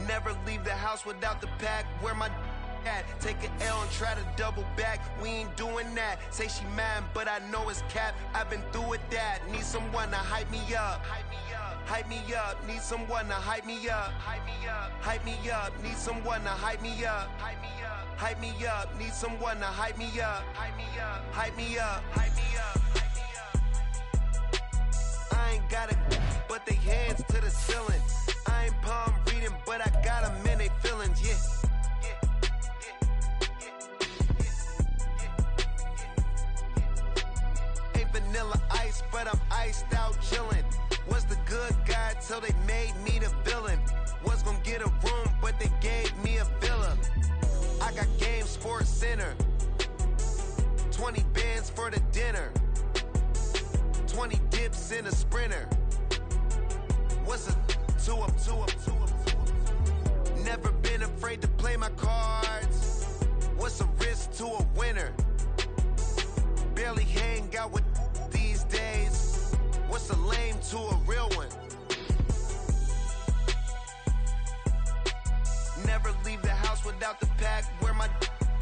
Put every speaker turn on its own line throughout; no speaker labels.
Never leave the house without the pack. Where my at? Take an L and try to double back. We ain't doing that. Say she mad, but I know it's cap. I've been through with that. Need someone to hype me up. Hype me up. Need someone to hype me up. Hype me up. Need someone to hype me up. Hype me up. Need someone to hype me up. Hype me up. Hype me up. I ain't got it, but they hands to the ceiling. I ain't palm reading, but I got them in they feelings, yeah. Ain't vanilla ice, but I'm iced out chillin'. Was the good guy till they made me the villain. Was gonna get a room, but they gave me a villa. I got game, Sports Center. 20 bands for the dinner. 20 dips in a sprinter. What's a two up? Never been afraid to play my cards. What's a risk to a winner? Barely hang out with these days. What's a lame to a real one? Never leave the house without the pack. Where my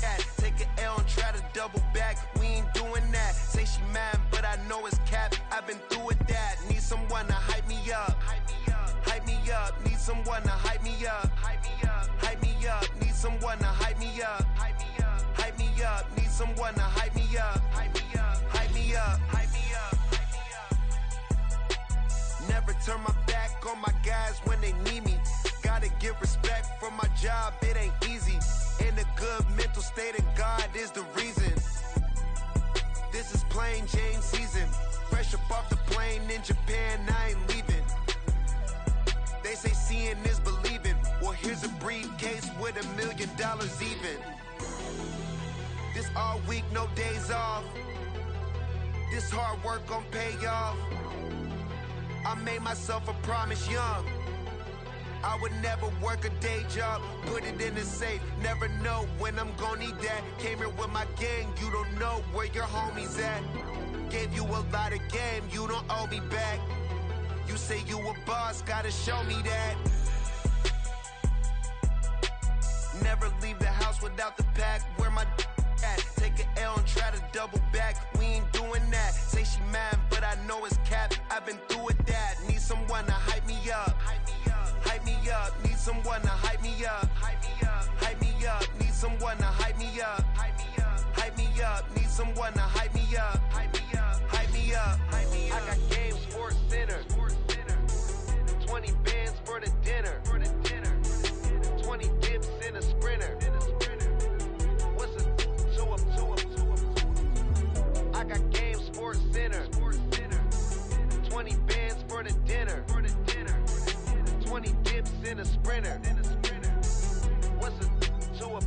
at? Take an L and try to double back. We ain't doing that. Say she mad, but I know it's cap. I've been through with that. Need someone to hype me up. Hype me up. Need someone to hype me up. Hype me up. Need someone to hype me up. Hype me up. Need someone to hype me up. Hype me up. Never turn my back on my guys when they need me. Gotta give respect for my job, it ain't easy. In a good mental state and God is the reason. This is plain Jane season. Fresh up off the plane in Japan, I ain't leaving. They say seeing is believing. Well, here's a briefcase with $1 million even. This all week, no days off. This hard work gon' pay off. I made myself a promise young. I would never work a day job, put it in the safe. Never know when I'm gonna need that. Came here with my gang, you don't know where your homies at. Gave you a lot of game, you don't owe me back. You say you a boss, gotta show me that. Never leave the house without the pack. Where my at? Take an L and try to double back. We ain't doing that. Say she mad, but I know it's cap. I've been through with that. Need someone to hype me up. Hype me up. Need someone to hype me up. Hype me up. Need someone to hype me up. Hype me up. Need someone to hype me up. Hype me up. I got game, Sports Center. 20 bands for the dinner. 20 dips in a sprinter. What's a two up? I got game, Sports Center. 20 bands for the dinner. 20 dips in a sprinter. What's a two up?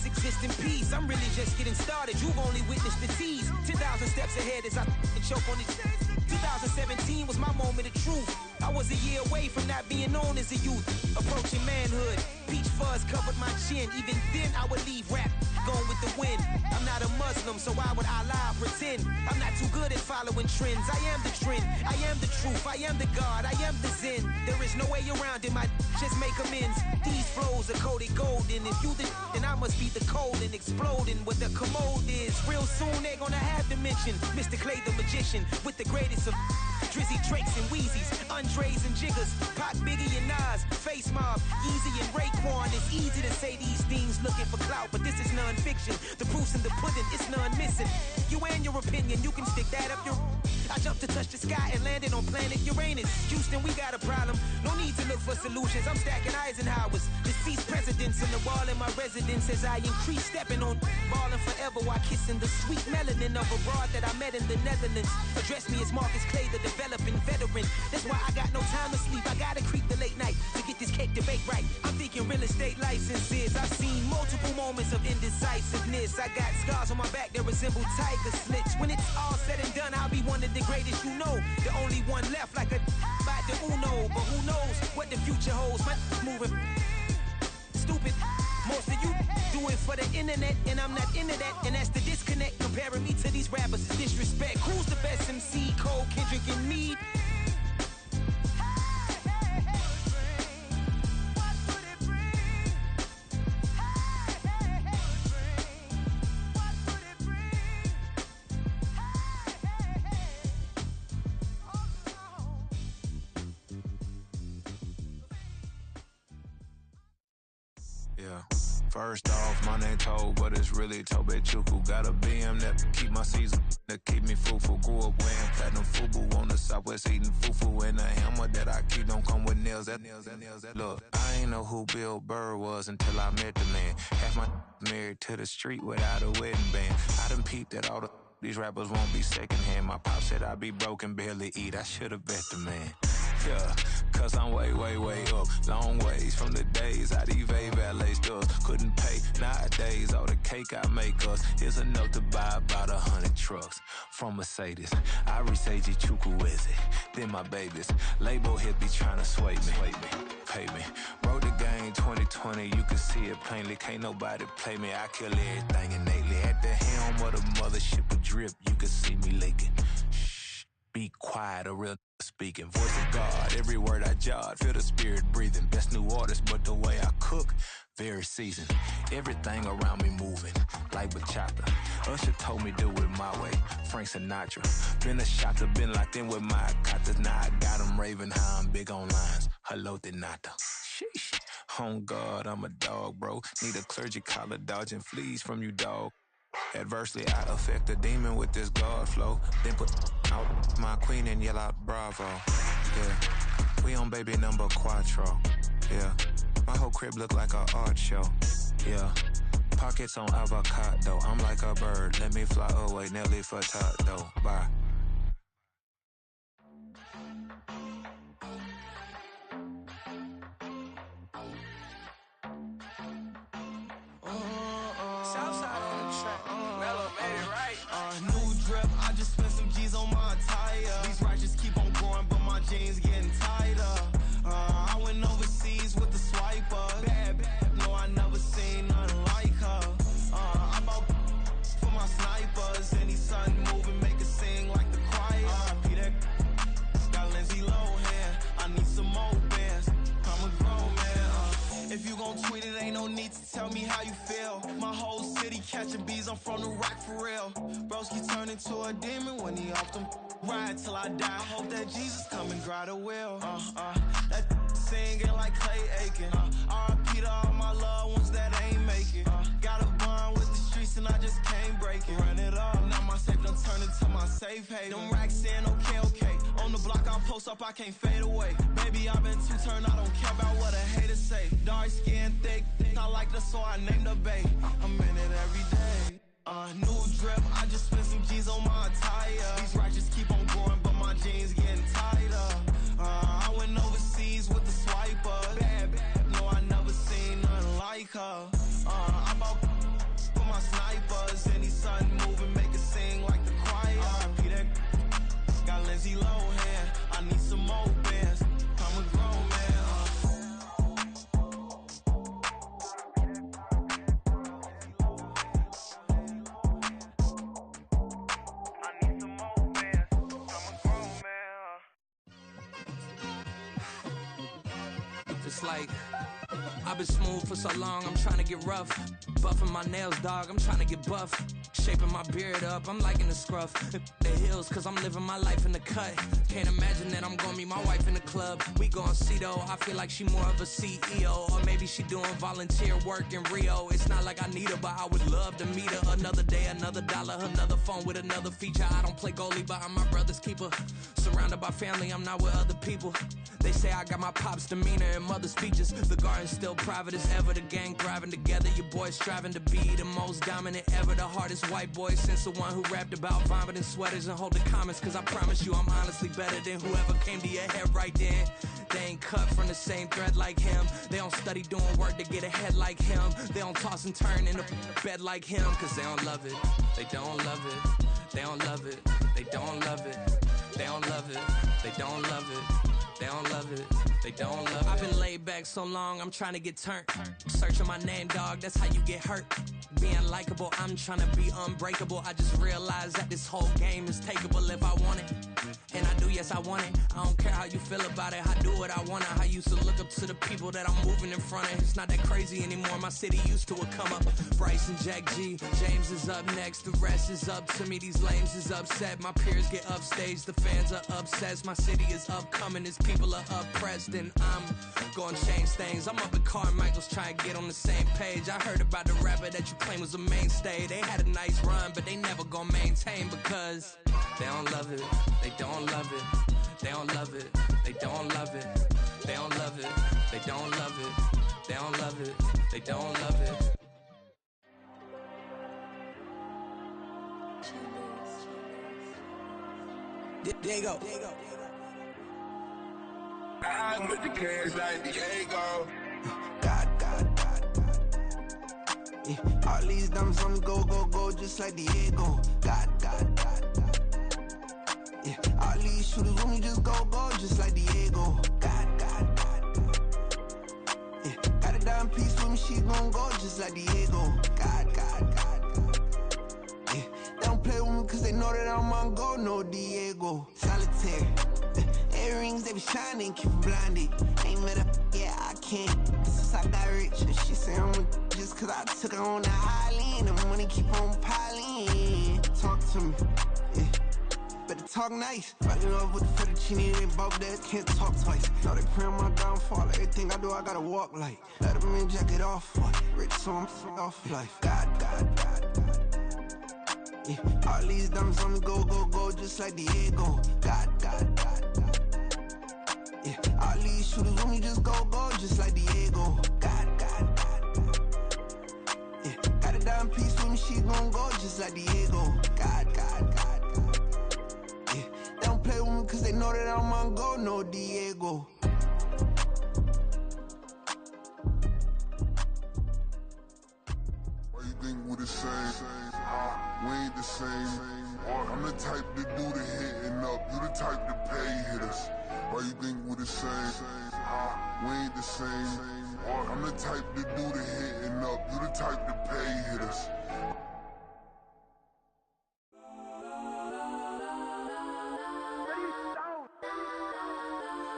Exist in peace. I'm really just getting started. You've only witnessed the tease. 10,000 steps ahead as I choke on it. 2017 was my moment of truth. I was a year away from not being known as a youth. Approaching manhood. Peach fuzz covered my chin. Even then I would leave rap going with the wind. I'm not a Muslim, so why would Allah pretend? I'm not too good at following trends. I am the trend. I am the truth. I am the God. I am the Zen. There is no way around it. My just make amends. These flows are coated golden. If you the then I must be the cold and exploding what the commode is. Real soon they gonna have to mention Mr. Clay the magician with the greatest of Drizzy, Drakes and Wheezies, Andres and Jiggers, Pac, Biggie and Nas, Face Mob, Easy and Raekwon. It's easy to say these things looking for clout, but this is non-fiction. The proof's in the pudding, it's none missing. You and your opinion, you can stick that up your I jumped to touch the sky and landed on planet Uranus. Houston, we got a problem. No need to look for solutions. I'm stacking Eisenhowers. Deceased presidents in the wall in my residence as I increase stepping on ballin' forever while kissing the sweet melanin of a broad that I met in the Netherlands. Address me as Marcus Clay, the developing veteran. That's why I got no time to sleep. I gotta creep the late night to get this cake to bake right. I'm thinking real estate licenses. I've seen multiple moments of indecisiveness. I got scars on my back that resemble tiger slits. When it's all said and done, I'll be one of the greatest you know. The only one left like a by the Uno. But who knows what the future holds? My moving stupid. Most of you do it for the internet, and I'm not into that. And that's the disconnect. Comparing me to these rappers is disrespect. Who's the best MC? Cole, Kendrick, and me?
First off, my name Toad, but it's really Tobe Chuku. Got a BM that keep my season, that keep me fruitful. Grew up wearing platinum FUBU on the southwest eating fufu. And a hammer that I keep don't come with nails. Look, I ain't know who Bill Burr was until I met the man. Half my married to the street without a wedding band. I done peeped that all these rappers won't be secondhand. My pop said I'd be broken, barely eat. I should've bet the man. Yeah, cause I'm way, way, way up. Long ways from the days I evade valet stores. Couldn't pay nowadays. All the cake I make us is enough to buy about 100 trucks from Mercedes. I resage Chukwueze, then my babies. Label hit be trying to sway me. Pay me. Wrote the game 2020, you can see it plainly. Can't nobody play me. I kill everything innately. At the helm of the mothership of drip, you can see me leaking. Shh, be quiet, a real speaking. Voice of God, every word I jot. Feel the spirit breathing. Best new artist, but the way I cook, very seasoned. Everything around me moving, like bachata. Usher told me do it my way. Frank Sinatra. Been a shotter, been locked in with my katas. Now I got them raving how I'm big on lines. Hello, Denata. Sheesh. On God, I'm a dog, bro. Need a clergy collar, dodging fleas from you, dog. Adversely, I affect a demon with this God flow. Then put out my queen and yell out bravo. Yeah, we on baby number quattro. Yeah, my whole crib look like a art show. Yeah, pockets on avocado. I'm like a bird, let me fly away. Nelly Furtado, bye.
Southside on the track. Mellow made it right.
New drip, I just spent some G's on my attire. These righteous keep on growing, but my jeans getting tighter. I went overseas with the swiper. Bad, no, I never seen nothing like her. I bought for my snipers. Any son moving, make it sing like the choir. RIP that got Lindsay Lohan. I need some more bands. I'm a grown man. If you gon' tweet it, ain't no need to tell me how you feel. My whole city catching bees, I'm from the rock for real. Broski turn into a demon when he off them. Ride till I die, hope that Jesus come and grab the wheel. That singing like Clay Aiken. RIP to all my loved ones that ain't make it. Got a bond with the streets and I just can't break it. Run it up, now my safe done turn into my safe haven. Them racks in, okay. On the block I post up, I can't fade away. Baby, I've been too turned, I don't care about what a hater say. Dark skin, thick, I like the so I named the bay. I'm in it every day. New drip, I just spent some G's on my attire. These righteous keep on growing, but my jeans getting tighter. I went overseas with the swiper. Bad, no, I never seen nothing like her. I bought for my snipers. Any son moving, make it sing like the choir. RIP that got Lindsay Lohan. I need some more bands. I'm a grown man.
Just like I've been smooth for so long, I'm trying to get rough. Buffing my nails, dog, I'm trying to get buff. Shaping my beard up, I'm liking the scruff. The hills, cause I'm living my life in the cut. Can't imagine that I'm gonna meet my wife in the club. We gon' see though, I feel like she more of a CEO. Or maybe she doing volunteer work in Rio. It's not like I need her, but I would love to meet her. Another day, another dollar, another phone with another feature. I don't play goalie, but I'm my brother's keeper. Surrounded by family, I'm not with other people. They say I got my pop's demeanor and mother's features. The garden's still private as ever, the gang thriving together. Your boys striving to be the most dominant ever. The hardest white boy since the one who rapped about vomiting sweaters and holding comments. Cause I promise you I'm honestly better than whoever came to your head right then. They ain't cut from the same thread like him. They don't study doing work to get ahead like him. They don't toss and turn in the bed like him. Cause they don't love it, they don't love it. They don't love it, they don't love it. They don't love it, they don't love it. They don't love it, they don't love it. I've been laid back so long, I'm trying to get turned. Searching my name, dog, that's how you get hurt. Being likable, I'm trying to be unbreakable. I just realized that this whole game is takeable if I want it. And I do, yes, I want it. I don't care how you feel about it, I do what I want it. I used to look up to the people that I'm moving in front of. It's not that crazy anymore, my city used to a come up. Bryce and Jack G, James is up next. The rest is up to me, these lames is upset. My peers get upstage, the fans are obsessed. My city is upcoming, his people are oppressed. And I'm gonna change things. I'm up at Carmichael's trying to get on the same page. I heard about the rapper that you claim was a mainstay. They had a nice run, but they never gonna maintain because they don't love it, they don't love it, they don't love it, they don't love it, they don't love it, they don't love it, they don't love it, they don't love it. There you go.
I'm with the cash like Diego.
God. Yeah, all these diamonds on me go, just like Diego. God. Yeah, all these shooters with me just go, just like Diego. God. Yeah, got a dime piece with me, she gon' go just like Diego. God. Yeah, they don't play with me cause they know that I'm on go, no Diego. Solitaire. Earrings, they be shining, keep them blinded. Ain't met up, yeah, I can't. Since I got rich, and she say I'm with just cause I took her on the island. The money keep on piling. Talk to me, yeah. Better talk nice. Rockin' up with the fettuccine, they both that can't talk twice. Know they pray on my downfall. Everything I do, I gotta walk like. Let them in, jacket off. Rich, so I'm off life. God. Yeah, all these diamonds on me go, just like Diego. God. Yeah, all these shooters with me just go, just like Diego. God. Yeah, got a dime piece with me, she gon' go just like Diego. God. Yeah, they don't play with me cause they know that I'm on go, no Diego.
Why you think we the same? We ain't the same. I'm the type to do the hitting up, you the type to pay hitters. Why you think we the same? We ain't the same. I'm the type to do the hitting up, you the type to pay hitters.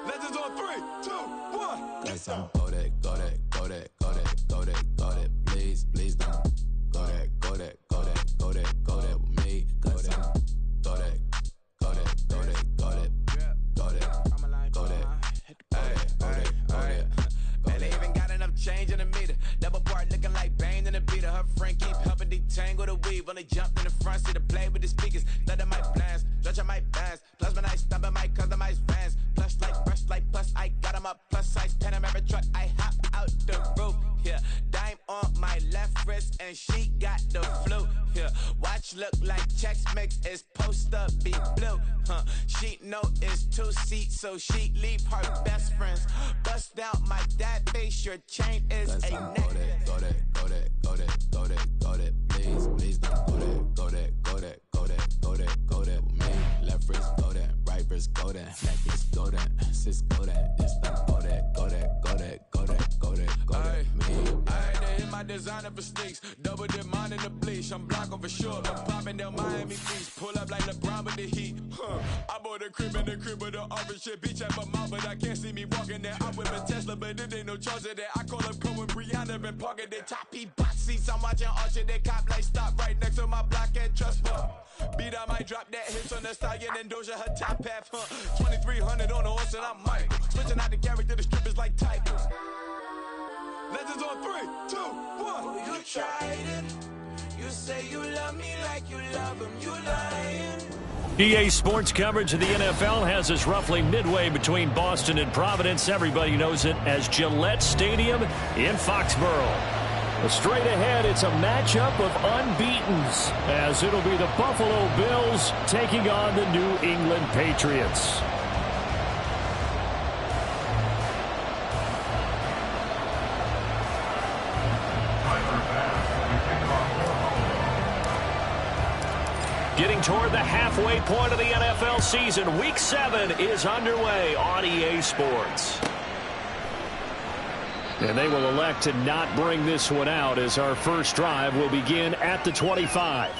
Legends on 3, 2, 1.
Cause I'm go that, please don't. Go that with me. Cause I'm go that.
And they even got enough change in the meter. Double part looking like Bane in the beater. Her friend keep helping detangle the weave. Only jumped in the front seat to play with the speakers. Let them might blast, stretch my bands. Plus when I stop at my customized vans. Plus like brush like plus I got them up. Plus size Panamera truck. I hop out the roof. Yeah, dime on my left wrist and she got the flu. Yeah, watch look like checks mix is post up be blue. She know it's 2 seats so she leave her best friends. Bust out my dad face, your chain is a neck.
Go that, please don't. Go that with me. Left wrist go that, right wrist go that, necklace go that, sis go that, it's the go that, me.
I had to hit my designer for sneaks, double dip my down in the bleach, I'm blocking for sure. I'm popping down Miami Beach, pull up like LeBron with the heat. I bought a crib in the crib with the office shit. Beach at my mouth, but I can't see me walking there. I'm with a Tesla, but it ain't no charge of that. I call up Cole and Brianna and parking their top heat box seats. I'm watching Archer, they cop like stop right next to my block and trust fund. Beat, I might drop that hits on the stallion and Doja her top half. 2300 on the horse and I'm Mike. Switching out the character, the strippers like Tigers. Legends on 3, 2, 1.
You tried it. You say you love me like you love him. You lying.
EA Sports coverage of the NFL has us roughly midway between Boston and Providence. Everybody knows it as Gillette Stadium in Foxborough. Straight ahead, it's a matchup of unbeatens, as it'll be the Buffalo Bills taking on the New England Patriots. Getting toward the halfway point of the NFL season, Week 7 is underway on EA Sports. And they will elect to not bring this one out, as our first drive will begin at the 25.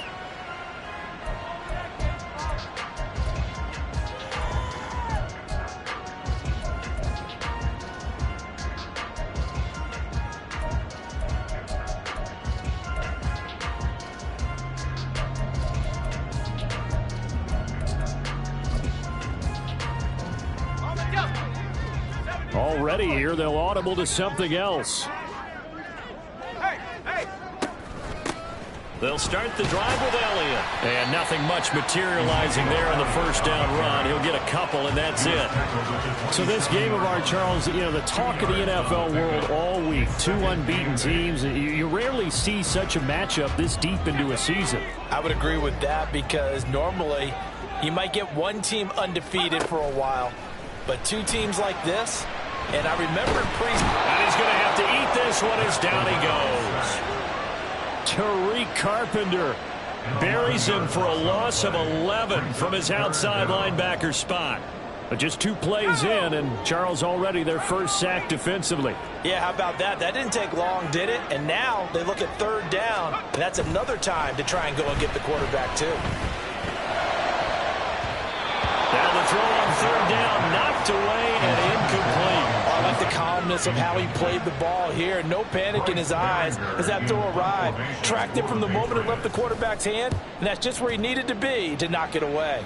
Already here, they'll audible to something else. They'll start the drive with Elliott. And nothing much materializing there on the first down run. He'll get a couple, and that's it. So this game of ours, Charles, you know, the talk of the NFL world all week. Two unbeaten teams. You rarely see such a matchup this deep into a season.
I would agree with that, because normally you might get one team undefeated for a while. But two teams like this, and I remember
and he's going to have to eat this one as down he goes. Tariq Carpenter buries him for a loss of 11 from his outside linebacker spot. But just 2 plays in, and Charles already their first sack defensively.
Yeah, how about that? That didn't take long, did it? And now they look at third down, and that's another time to try and go and get the quarterback too.
Now the throw on third down, knocked away and incomplete.
I like the calmness of how he played the ball here. No panic in his eyes as that throw arrived. Tracked it from the moment it left the quarterback's hand, and that's just where he needed to be to knock it away.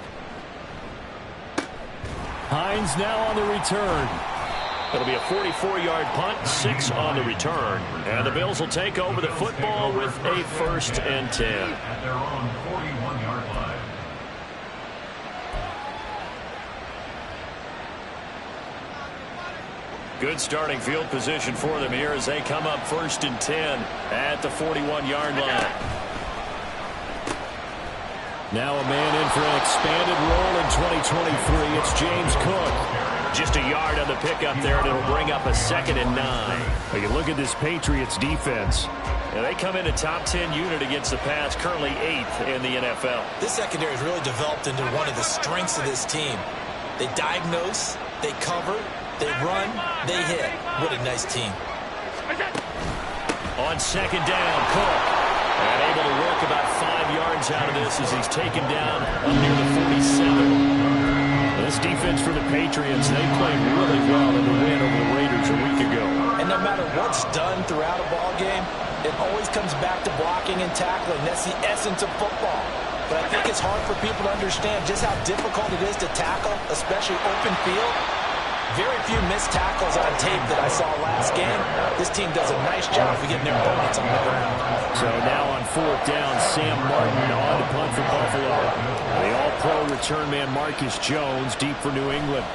Hines now on the return. It'll be a 44-yard punt, 6 on the return. And the Bills will take over the football with a 1st and 10.
At their own 41-yard line.
Good starting field position for them here as they come up 1st and 10 at the 41-yard line. Now a man in for an expanded role in 2023. It's James Cook. Just a yard on the pickup there, and it'll bring up a 2nd and 9. But you look at this Patriots defense. And they come in a top 10 unit against the pass, currently 8th in the NFL.
This secondary has really developed into one of the strengths of this team. They diagnose, they cover, they run, they hit. What a nice team.
On 2nd down, Cook. And able to work about 5 yards out of this as he's taken down up near the 47. This defense for the Patriots, they played really well in the win over the Raiders a week ago.
And no matter what's done throughout a ball game, it always comes back to blocking and tackling. That's the essence of football. But I think it's hard for people to understand just how difficult it is to tackle, especially open field. Very few missed tackles on tape that I saw last game. This team does a nice job of getting their opponents on the ground.
So now on 4th down, Sam Martin on to punt for Buffalo. The all-pro return man Marcus Jones deep for New England.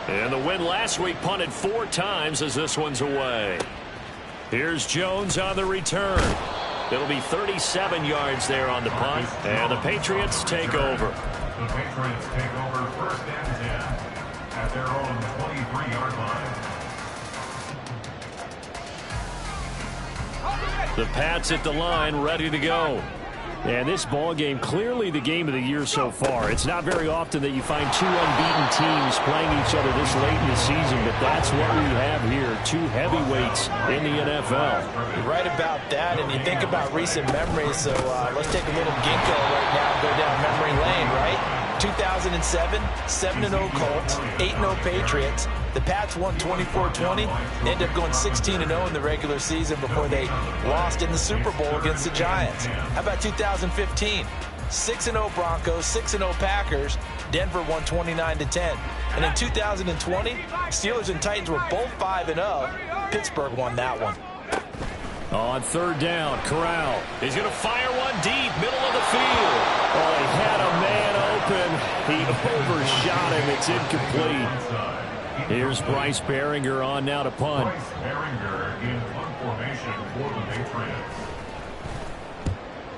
And the win last week punted 4 times as this one's away. Here's Jones on the return. It'll be 37 yards there on the punt, and the Patriots take over.
The Patriots take over 1st and 10 at their own 23-yard line.
The Pats at the line, ready to go. And this ball game, clearly the game of the year so far. It's not very often that you find two unbeaten teams playing each other this late in the season, but that's what we have here, two heavyweights in the NFL.
You're right about that, and you think about recent memories, so let's take a little ginkgo right now and go down memory lane, right? 2007, 7-0 Colts, 8-0 Patriots. The Pats won 24-20, ended up going 16-0 in the regular season before they lost in the Super Bowl against the Giants. How about 2015? 6-0 Broncos, 6-0 Packers. Denver won 29-10. And in 2020, Steelers and Titans were both 5-0. Pittsburgh won that one.
On third down, Corral. He's going to fire one deep, middle of the field. Oh, he had a man open. He overshot him. It's incomplete. Here's Bryce Behringer on now to punt.
Bryce Behringer in punt formation for the Patriots.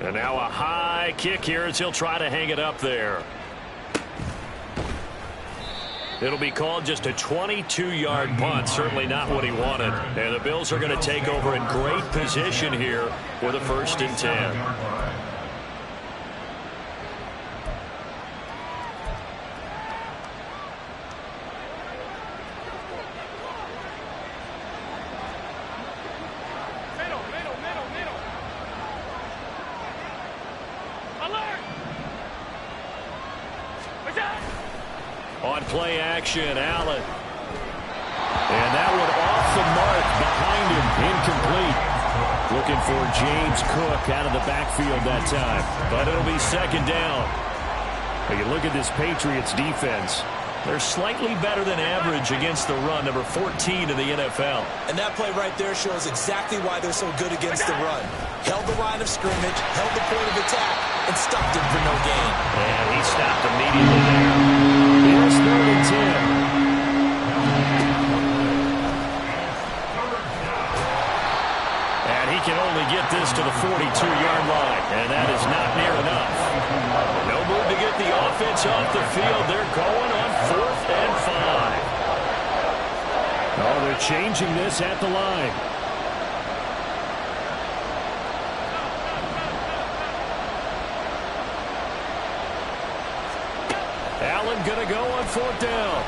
And now a high kick here as he'll try to hang it up there. It'll be called just a 22-yard punt. Certainly not what he wanted. And the Bills are going to take over in great position here with a 1st and 10. On play action, Allen. And that one off the mark behind him, incomplete. Looking for James Cook out of the backfield that time. But it'll be 2nd down. Now you look at this Patriots defense. They're slightly better than average against the run, number 14 in the NFL.
And that play right there shows exactly why they're so good against the run. Held the line of scrimmage, held the point of attack, and stopped him for no gain.
And he stopped immediately there. Here's 3rd and 10. And he can only get this to the 42-yard line, and that is not near enough. No move to get the offense off the field. They're going on 4th and 5. Oh, they're changing this at the line. Allen going to go on 4th down.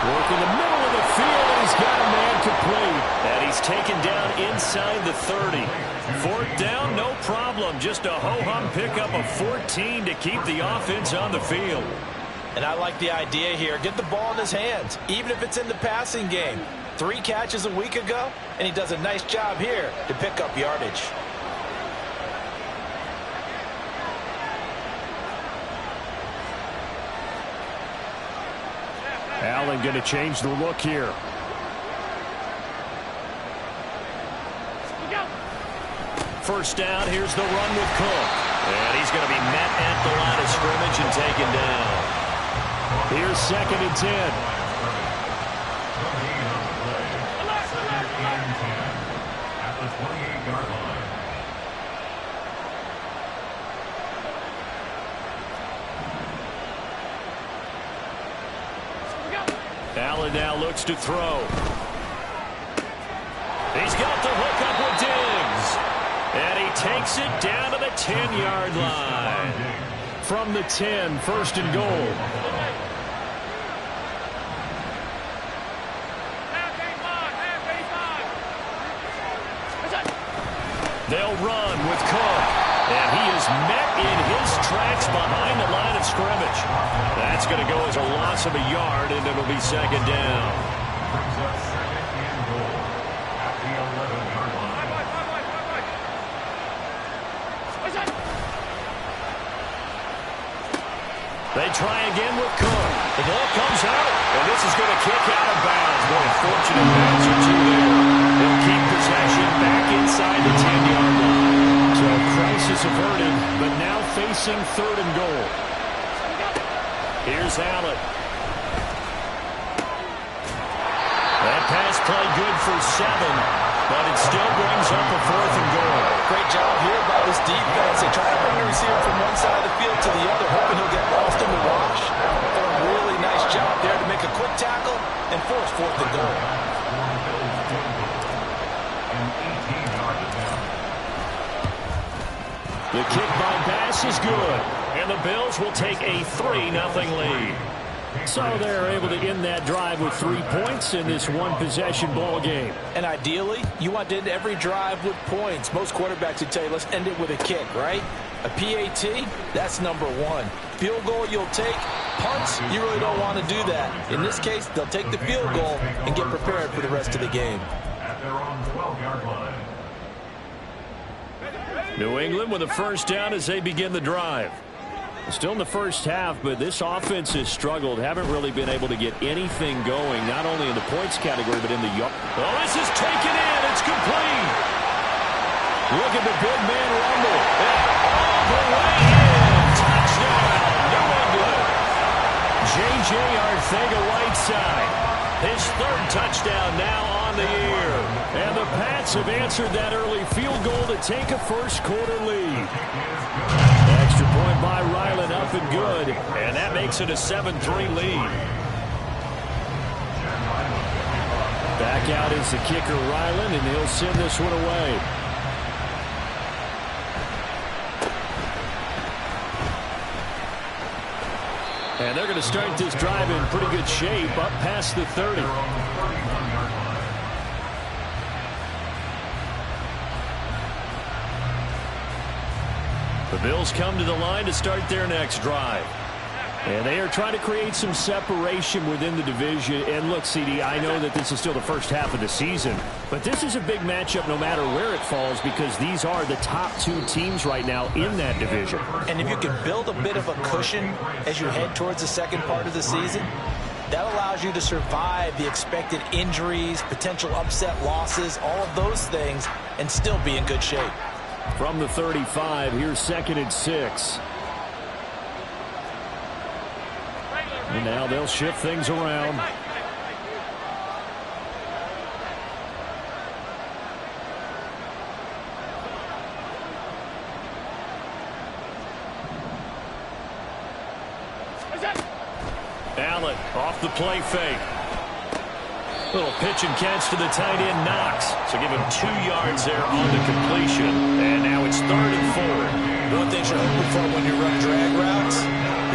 Work in the middle of the field, and he's got a man complete. And he's taken down inside the 30. 4th down, no problem. Just a ho-hum pickup of 14 to keep the offense on the field.
And I like the idea here. Get the ball in his hands, even if it's in the passing game. 3 catches a week ago, and he does a nice job here to pick up yardage.
Allen going to change the look here. First down, here's the run with Cook. And he's going to be met at the line of scrimmage and taken down. Here's 2nd and 10.
At the 28-yard line.
Allen now looks to throw. He's got the hook up with Diggs. And he takes it down to the 10-yard line. From the 10, 1st and goal. They'll run with Cook. And he is met in his tracks behind the line of scrimmage. That's going to go as a loss of a yard, and it'll be 2nd down.
Brings up 2nd and goal at the 11-yard line.
They try again with Cook. The ball comes out, and this is going to kick out of bounds. Boy, fortunate bounds or two there. They'll keep possession back inside the 10-yard line. So crisis averted, but now facing 3rd and goal. Here's Allen. That pass play good for 7, but it still brings up a 4th and goal.
Great job here by this defense. They try to bring the receiver from one side of the field to the other, hoping he'll get lost in the wash. Did a really nice job there to make a quick tackle and force 4th and goal.
The kick by Bass is good. And the Bills will take a 3-0 lead. So they're able to end that drive with 3 points in this one-possession ball game.
And ideally, you want to end every drive with points. Most quarterbacks would tell you, let's end it with a kick, right? A PAT, that's number one. Field goal you'll take. Punts, you really don't want to do that. In this case, they'll take the field goal and get prepared for the rest of the game.
At their own 12-yard line.
New England with a first down as they begin the drive. Still in the first half, but this offense has struggled. Haven't really been able to get anything going, not only in the points category, but in the yard. Oh, this is taken in. It's complete. Look at the big man rumble. And all the way in. Touchdown, New England. J.J. Arcega-Whiteside. His third touchdown now on the year. And the Pats have answered that early field goal to take a first-quarter lead. Extra point by Ryland, up and good. And that makes it a 7-3 lead. Back out is the kicker, Ryland, and he'll send this one away. And they're going to start this drive in pretty good shape, up past the 30. The Bills come to the line to start their next drive. And they are trying to create some separation within the division. And look, CD, I know that this is still the first half of the season, but this is a big matchup no matter where it falls, because these are the top two teams right now in that division.
And if you can build a bit of a cushion as you head towards the second part of the season, that allows you to survive the expected injuries, potential upset losses, all of those things, and still be in good shape.
From the 35, here's 2nd and 6. And now they'll shift things around. Allen off the play fake. Little pitch and catch to the tight end, Knox. So give him 2 yards there on the completion. And now it's 3rd and 4.
One thing you're hoping for when you run drag routes,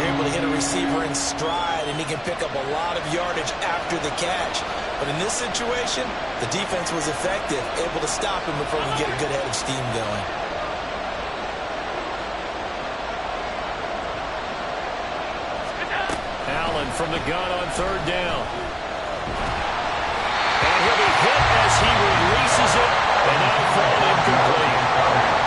you're able to hit a receiver in stride, and he can pick up a lot of yardage after the catch. But in this situation, the defense was effective, able to stop him before he get a good head of steam going.
Allen from the gun on 3rd down. And he'll be hit as he releases it, and now thrown incomplete.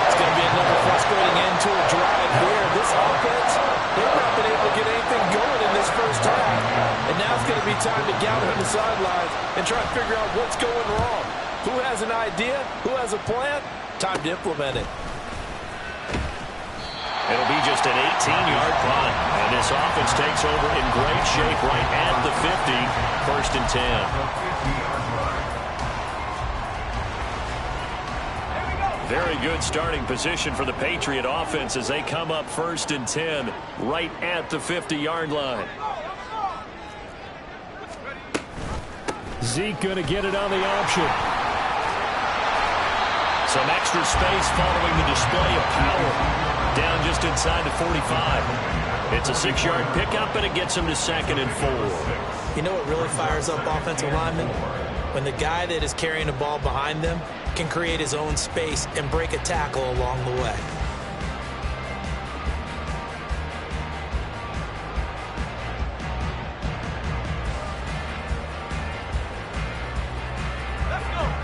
It's going to be another frustrating end to a drive here. This offense, they've not been able to get anything going in this first half. And now it's going to be time to gather on the sidelines and try to figure out what's going wrong. Who has an idea? Who has a plan? Time to implement it.
It'll be just an 18-yard punt. And this offense takes over in great shape right at the 50. 1st and 10. Very good starting position for the Patriot offense as they come up 1st and 10 right at the 50-yard line. Zeke going to get it on the option. Some extra space following the display of power. Down just inside the 45. It's a 6-yard pickup, and it gets him to 2nd and 4.
You know what really fires up offensive linemen? When the guy that is carrying the ball behind them can create his own space and break a tackle along the way.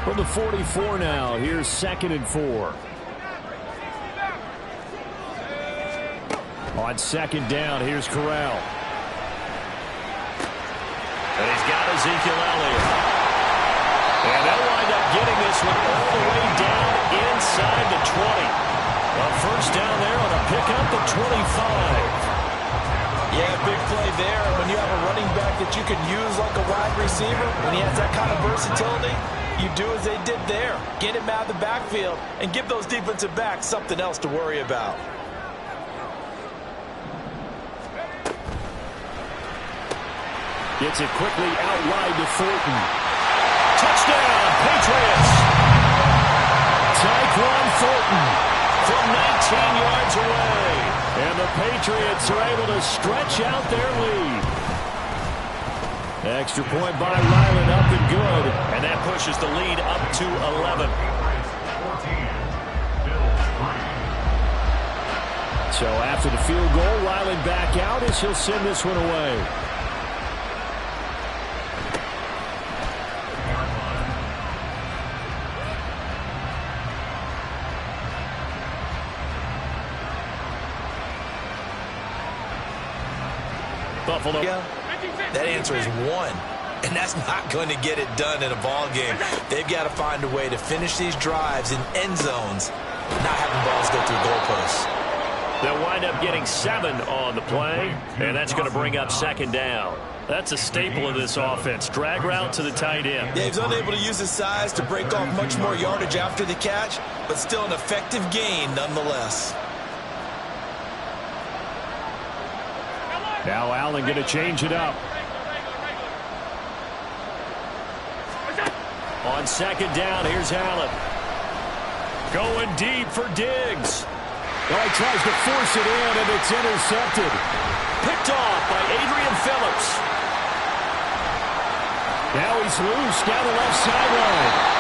From the 44 now, here's 2nd and 4. On 2nd down, here's Corral. And he's got Ezekiel Elliott. And they'll wind up getting this one all the way down inside the 20. A first down there on a pickup at 25.
Yeah, big play there. When you have a running back that you can use like a wide receiver, when he has that kind of versatility, you do as they did there. Get him out of the backfield and give those defensive backs something else to worry about.
Gets it quickly out wide to Thornton. Touchdown, Patriots! Tyquan Thornton from 19 yards away. And the Patriots are able to stretch out their lead. Extra point by Ryland, up and good.
And that pushes the lead up to 11.
So after the field goal, Ryland back out as he'll send this one away. Buffalo.
That answer is 1. And that's not going to get it done in a ball game. They've got to find a way to finish these drives in end zones, not having balls go through goalposts.
They'll wind up getting 7 on the play, and that's going to bring up second down. That's a staple of this offense. Drag route to the tight end.
Yeah, he's unable to use his size to break off much more yardage after the catch, but still an effective gain nonetheless.
Now Allen going to change it up. On second down, here's Allen. Going deep for Diggs. Oh, he tries to force it in, and it's intercepted. Picked off by Adrian Phillips. Now he's loose down the left sideline.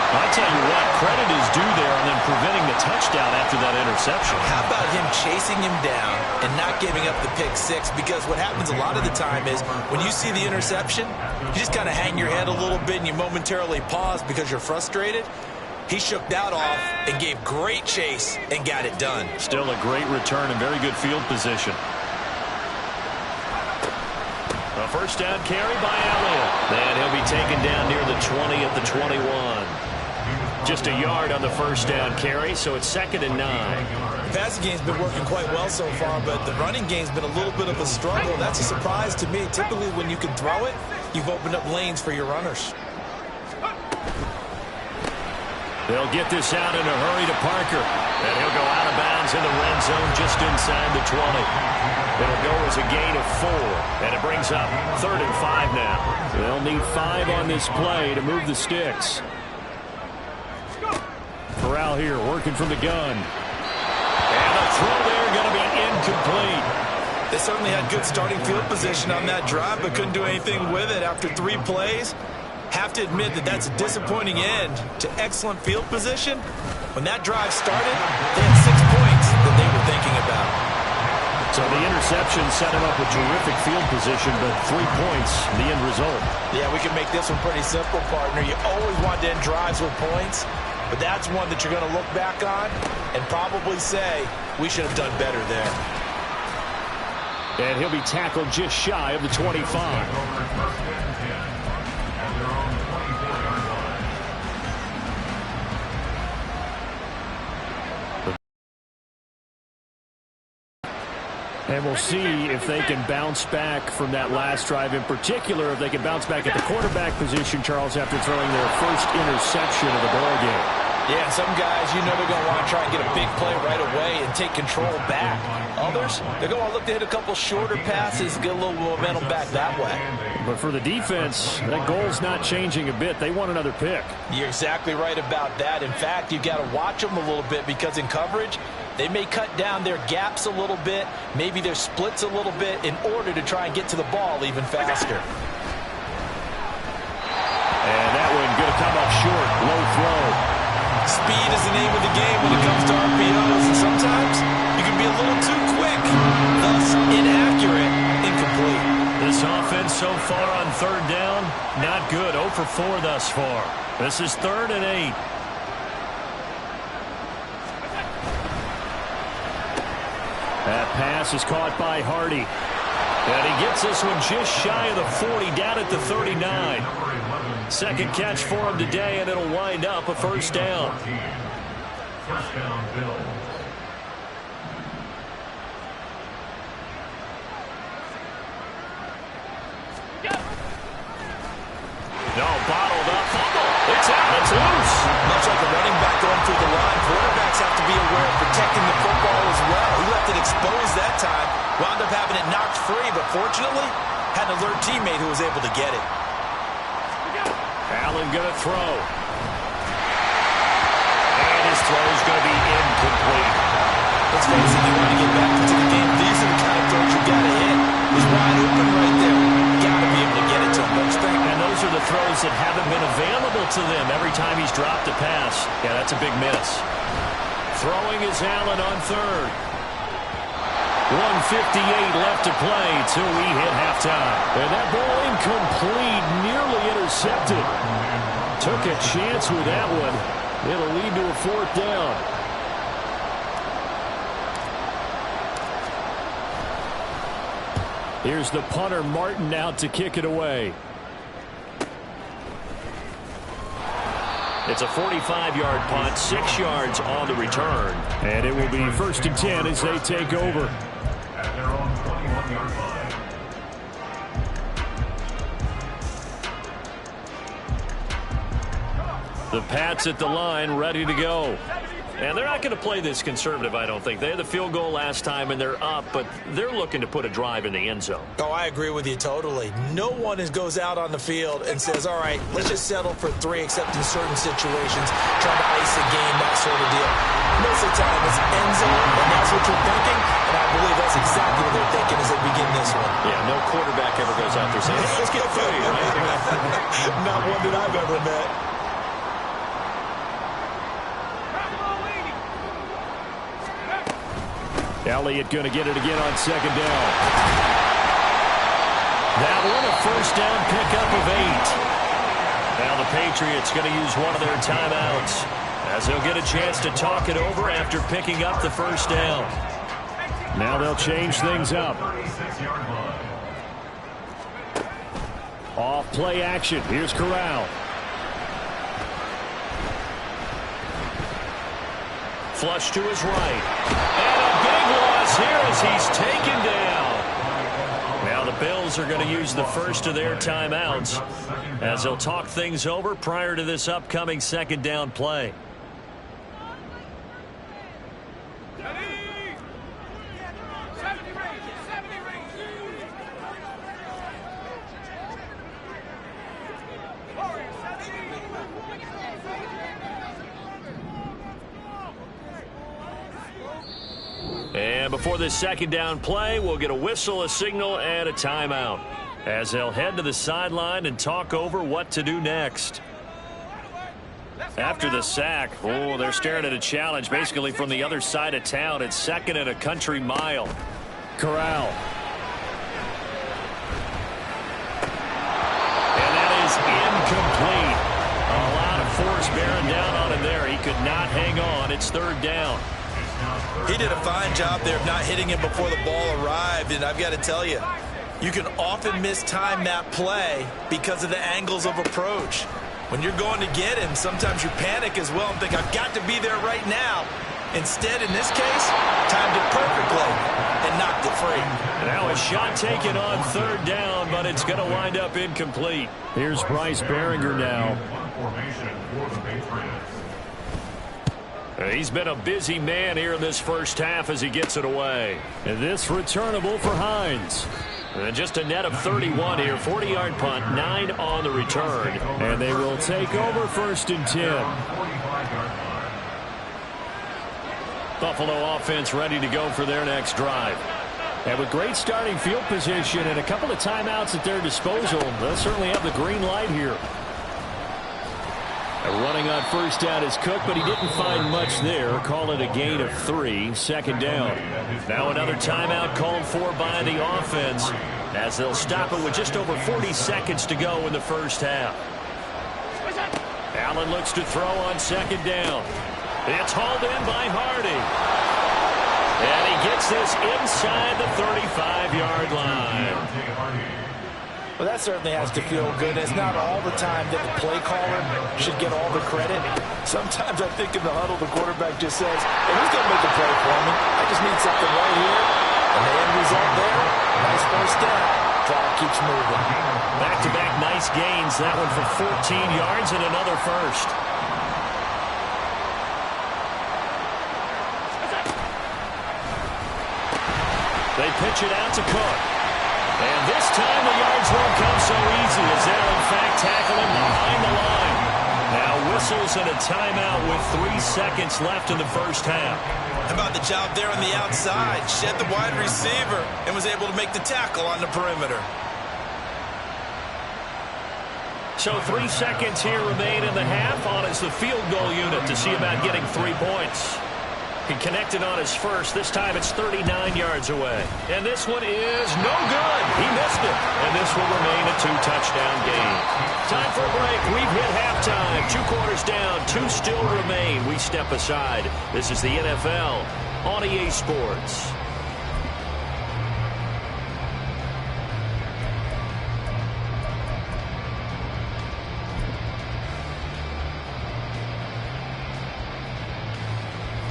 I tell you what, credit is due there on them preventing the touchdown after that interception.
How about him chasing him down and not giving up the pick six? Because what happens a lot of the time is when you see the interception, you just kind of hang your head a little bit and you momentarily pause because you're frustrated. He shook that off and gave great chase and got it done.
Still a great return and very good field position. A first down carry by Elliott. And he'll be taken down near the 20 at the 21. Just a yard on the first down carry, so it's 2nd and 9.
The passing game's been working quite well so far, but the running game's been a little bit of a struggle. That's a surprise to me. Typically, when you can throw it, you've opened up lanes for your runners.
They'll get this out in a hurry to Parker. And he'll go out of bounds in the red zone just inside the 20. It'll go as a gain of 4. And it brings up 3rd and 5 now. They'll need 5 on this play to move the sticks. Corral here working from the gun. And the throw there going to be incomplete.
They certainly had good starting field position on that drive, but couldn't do anything with it after 3 plays. Have to admit that that's a disappointing end to excellent field position. When that drive started, they had 6 points that they were thinking about.
So the interception set him up with terrific field position, but 3 points, the end result.
Yeah, we can make this one pretty simple, partner. You always want to end drives with points, but that's one that you're going to look back on and probably say, we should have done better there.
And he'll be tackled just shy of the 25. And we'll see if they can bounce back from that last drive in particular, if they can bounce back at the quarterback position, Charles, after throwing their first interception of the ball game.
Yeah, and some guys, you know they're going to want to try and get a big play right away and take control back. Others, they're going to look to hit a couple shorter passes, get a little momentum back that way.
But for the defense, that goal's not changing a bit. They want another pick.
You're exactly right about that. In fact, you've got to watch them a little bit because in coverage, they may cut down their gaps a little bit, maybe their splits a little bit in order to try and get to the ball even faster.
And that one going to come up short, low throw.
Speed is the name of the game when it comes to RPOs, and sometimes you can be a little too quick, thus inaccurate, incomplete.
This offense so far on 3rd down, not good. 0 for 4 thus far. This is 3rd and 8. That pass is caught by Hardy. And he gets this one just shy of the 40, down at the 39. Second catch for him today, and it'll wind up a first down.
First down, Bills.
No, bottled up. It's out. It's loose.
Much like a running back going through the line, quarterbacks have to be aware of protecting the football as well. He left it exposed that time. Wound up having it knocked free, but fortunately, had an alert teammate who was able to get it.
Allen going to throw. And his throw is going to be incomplete.
Let's face it, you want to get back into the game. These are the kind of throws you got to hit. He's wide open right there. Got to be able to get it to him, don't you think?
And those are the throws that haven't been available to them every time he's dropped a pass. Yeah, that's a big miss. Throwing is Allen on third. 1:58 left to play till we hit halftime. And that ball incomplete, nearly intercepted. Took a chance with that one. It'll lead to a fourth down. Here's the punter, Martin, out to kick it away. It's a 45-yard punt, 6 yards on the return. And it will be 1st and 10 as they take over.
At their own 21-yard line.
The Pats at the line, ready to go. And they're not going to play this conservative, I don't think. They had the field goal last time, and they're up, but they're looking to put a drive in the end zone.
Oh, I agree with you totally. No one goes out on the field and says, all right, let's just settle for 3, except in certain situations, trying to ice a game, that sort of deal. Most of the time, it's end zone, and that's what you're thinking, and I believe that's exactly what they're thinking as they begin this one.
Yeah, no quarterback ever goes out there saying, hey, let's get 3, right?
Not one that I've ever met.
Elliott going to get it again on 2nd down. That one a 1st down pickup of 8. Now the Patriots going to use one of their timeouts as they'll get a chance to talk it over after picking up the 1st down. Now they'll change things up. Off play action. Here's Corral. Flush to his right. And a big loss here as he's taken down. Now the Bills are going to use the first of their timeouts as they'll talk things over prior to this upcoming 2nd down play. And before this 2nd down play, we'll get a whistle, a signal, and a timeout as they'll head to the sideline and talk over what to do next. After the sack, they're staring at a challenge basically from the other side of town. It's 2nd and a country mile. Corral. And that is incomplete. A lot of force bearing down on him there. He could not hang on. It's 3rd down.
He did a fine job there of not hitting him before the ball arrived, and I've got to tell you, you can often mistime that play because of the angles of approach. When you're going to get him, sometimes you panic as well and think, I've got to be there right now. Instead, in this case, timed it perfectly and knocked it free.
Now a shot taken on 3rd down, but it's going to wind up incomplete. Here's Bryce Behringer now. He's been a busy man here in this first half as he gets it away. And this returnable for Hines. And just a net of 31 here. 40-yard punt, 9 on the return. And they will take over 1st and 10. Buffalo offense ready to go for their next drive. And with great starting field position and a couple of timeouts at their disposal, they'll certainly have the green light here. Running on 1st down is Cook, but he didn't find much there. Call it a gain of 3, 2nd down. Now another timeout called for by the offense as they'll stop it with just over 40 seconds to go in the first half. Allen looks to throw on 2nd down. It's hauled in by Hardy. And he gets this inside the 35-yard line.
Well, that certainly has to feel good. It's not all the time that the play caller should get all the credit. Sometimes I think in the huddle, the quarterback just says, hey, who's going to make a play for me? I just need something right here. And the end result there, nice 1st down. Drive keeps moving.
Back-to-back nice gains. That one for 14 yards and another 1st. They pitch it out to Cook. And this time the yards won't come so easy as they'll, in fact, tackle him behind the line. Now whistles and a timeout with 3 seconds left in the first half.
How about the job there on the outside? Shed the wide receiver and was able to make the tackle on the perimeter.
So 3 seconds here remain in the half. On is the field goal unit to see about getting 3 points. He connected on his first. This time it's 39 yards away. And this one is no good. He missed it. And this will remain a 2-touchdown game. Time for a break. We've hit halftime. 2 quarters down. 2 still remain. We step aside. This is the NFL on EA Sports.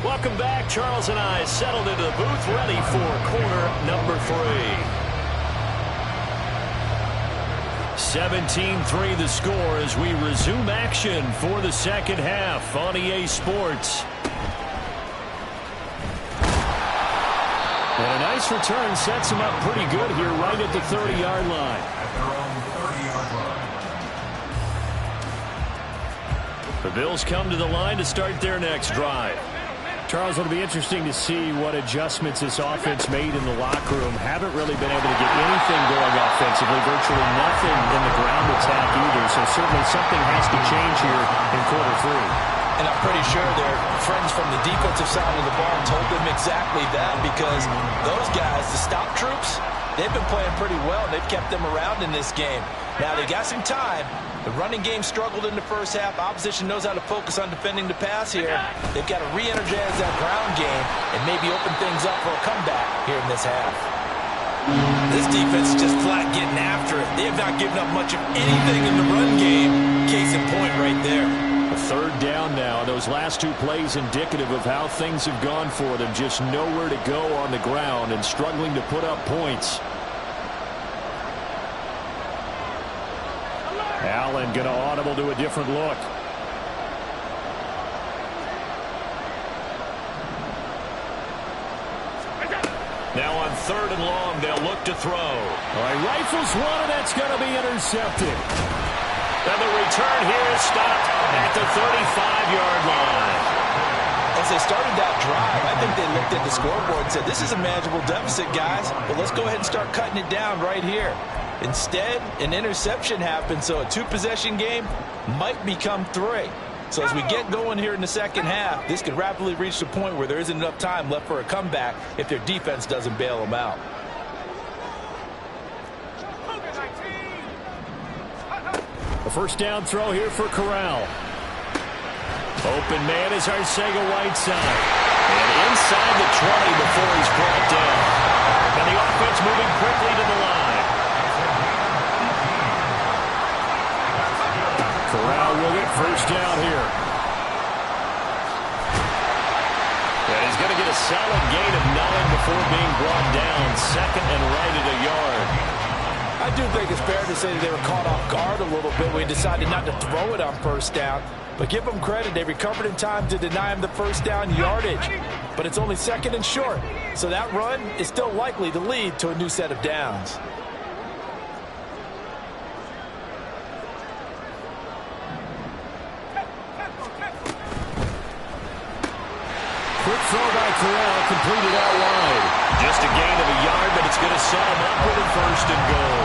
Welcome back. Charles and I settled into the booth, ready for quarter number 3. 17-3 the score as we resume action for the second half on EA Sports. And a nice return sets him up pretty good here right at the 30-yard line. The Bills come to the line to start their next drive. Charles, it'll be interesting to see what adjustments this offense made in the locker room. Haven't really been able to get anything going offensively, virtually nothing in the ground attack either. So certainly something has to change here in quarter 3.
And I'm pretty sure their friends from the defensive side of the ball told them exactly that, because those guys, the stop troops, they've been playing pretty well. They've kept them around in this game. Now they got some time. The running game struggled in the first half. Opposition knows how to focus on defending the pass here. They've got to re-energize that ground game and maybe open things up for a comeback here in this half. This defense is just flat getting after it. They have not given up much of anything in the run game. Case in point right there.
A third down now. Those last 2 plays indicative of how things have gone for them. Just nowhere to go on the ground and struggling to put up points. Allen going to audible to a different look. Now on 3rd and long, they'll look to throw. All right, rifles one, and that's going to be intercepted. And the return here is stopped at the 35-yard line.
As they started that drive, I think they looked at the scoreboard and said, this is a manageable deficit, guys, but let's go ahead and start cutting it down right here. Instead, an interception happened, so a 2-possession game might become 3. So as we get going here in the second half, this could rapidly reach the point where there isn't enough time left for a comeback if their defense doesn't bail them out.
A first down throw here for Corral. Open man is Arcega-Whiteside. And inside the 20 before he's brought down. And the offense moving quickly to the line. Corral will get first down here. And he's going to get a solid gain of 9 before being brought down. 2nd and right at a yard.
I do think it's fair to say that they were caught off guard a little bit when he decided not to throw it on first down. But give them credit, they recovered in time to deny him the first down yardage. But it's only 2nd and short, so that run is still likely to lead to a new set of downs.
Quick throw by Corral, completed out wide. Just a gain of a yard, but it's going to set him up with a 1st and goal.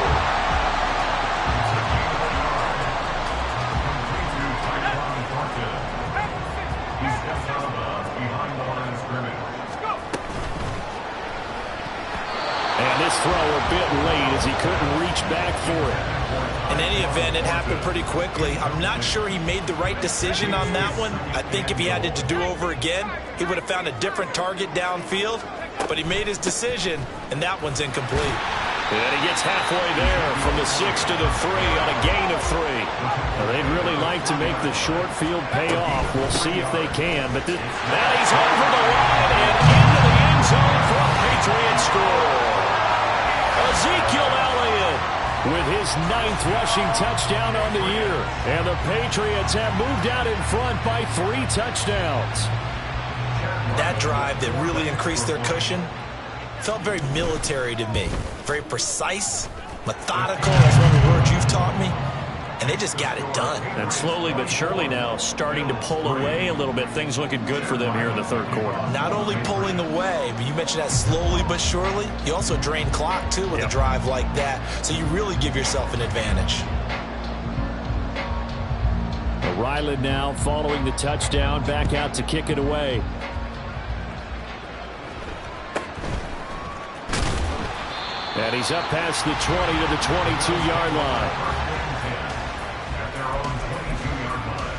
And this throw a bit late as he couldn't reach back for it.
In any event, it happened pretty quickly. I'm not sure he made the right decision on that one. I think if he had it to do over again, he would have found a different target downfield. But he made his decision, and that one's incomplete.
And he gets halfway there from the 6 to the 3 on a gain of 3. Now, they'd really like to make the short field pay off. We'll see if they can. But now he's over the line and into the end zone for a Patriot score. Ezekiel Elliott with his 9th rushing touchdown on the year. And the Patriots have moved out in front by 3 touchdowns.
That drive that really increased their cushion felt very military to me. Very precise, methodical, that's one of the words you've taught me. and they just got it done.
And slowly but surely now starting to pull away a little bit. Things looking good for them here in the third quarter.
Not only pulling away, but you mentioned that slowly but surely. You also drain clock, too, with a drive like that. So you really give yourself an advantage.
Ryland now following the touchdown, back out to kick it away. And he's up past the 20 to the 22-yard line.
At their own 22-yard line.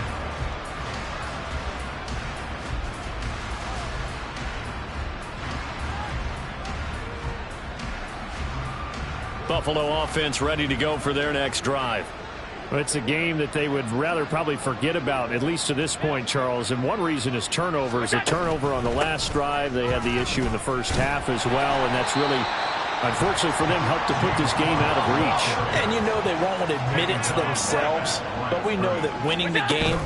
Buffalo offense ready to go for their next drive.
Well, it's a game that they would rather probably forget about, at least to this point, Charles. And one reason is turnovers. A turnover on the last drive. They had the issue in the first half as well, and that's really, unfortunately for them, helped to put this game out of reach.
And you know they won't want to admit it to themselves, but we know that winning the game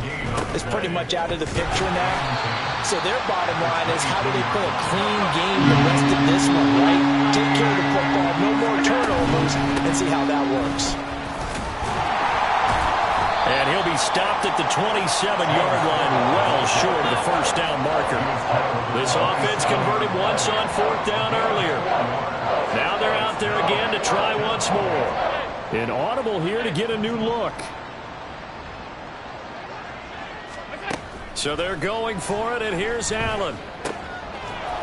is pretty much out of the picture now. So their bottom line is, how do they play a clean game the rest of this one, right? Take care of the football, no more turnovers, and see how that works.
And he'll be stopped at the 27-yard line, well short of the first down marker. This offense converted once on fourth down earlier. Now they're out there again to try once more.
An audible here to get a new look.
So they're going for it, and here's Allen.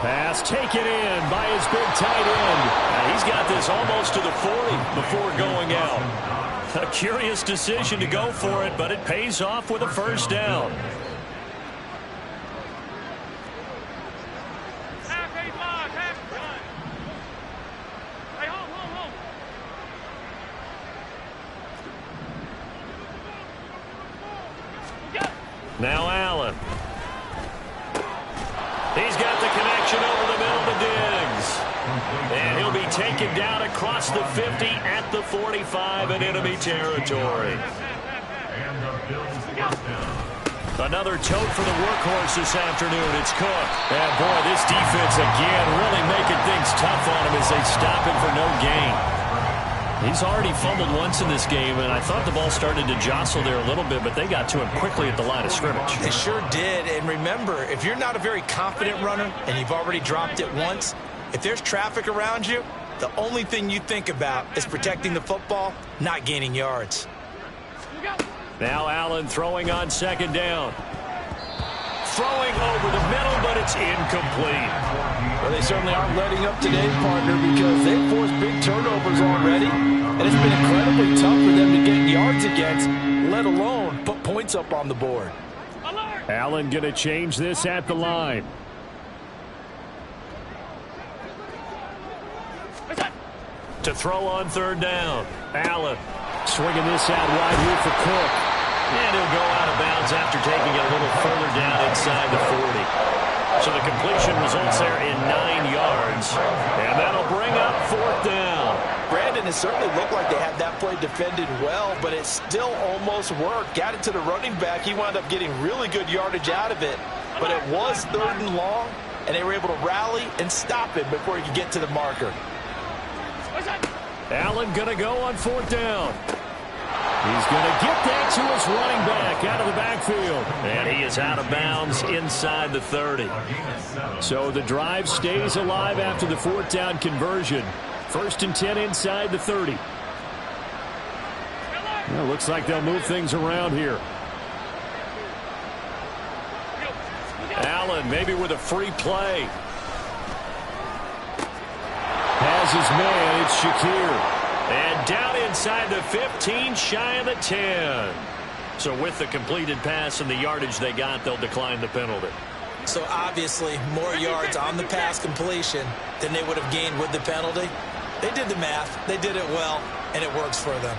Pass taken in by his big tight end.
Now he's got this almost to the 40 before going out. A curious decision to go for it, but it pays off with a first down. Now Allen. He's got the connection over the middle to Diggs. And he'll be taken down across the 50 at the 45 in enemy territory. Another tote for the workhorse this afternoon. It's Cook. And boy, this defense again really making things tough on him as they stop him for no gain. He's already fumbled once in this game, and I thought the ball started to jostle there a little bit, but they got to him quickly at the line of scrimmage.
They sure did. And remember, if you're not a very confident runner and you've already dropped it once, if there's traffic around you, the only thing you think about is protecting the football, not gaining yards.
Now Allen throwing on second down. Throwing over the middle, but it's incomplete.
Well, they certainly aren't letting up today, partner, because they've forced big turnovers already, and it's been incredibly tough for them to get yards against, let alone put points up on the board.
Allen going to change this at the line.
To throw on third down. Allen swinging this out wide here for Cook. And he'll go out of bounds after taking it a little further down inside the 40. So the completion results there in 9 yards. And that'll bring up fourth down.
Brandon, it certainly looked like they had that play defended well, but it still almost worked. Got it to the running back. He wound up getting really good yardage out of it. But it was third and long, and they were able to rally and stop him before he could get to the marker.
Allen going to go on fourth down.
He's going to get that to his running back out of the backfield.
And he is out of bounds inside the 30.
So the drive stays alive after the fourth down conversion. 1st and 10 inside the 30. Well, looks like they'll move things around here.
Allen maybe with a free play.
Has his man, it's Shakir.
And down inside the 15, shy of the 10. So with the completed pass and the yardage they got, they'll decline the penalty.
So obviously more yards on the pass completion than they would have gained with the penalty. They did the math, they did it well, and it works for them.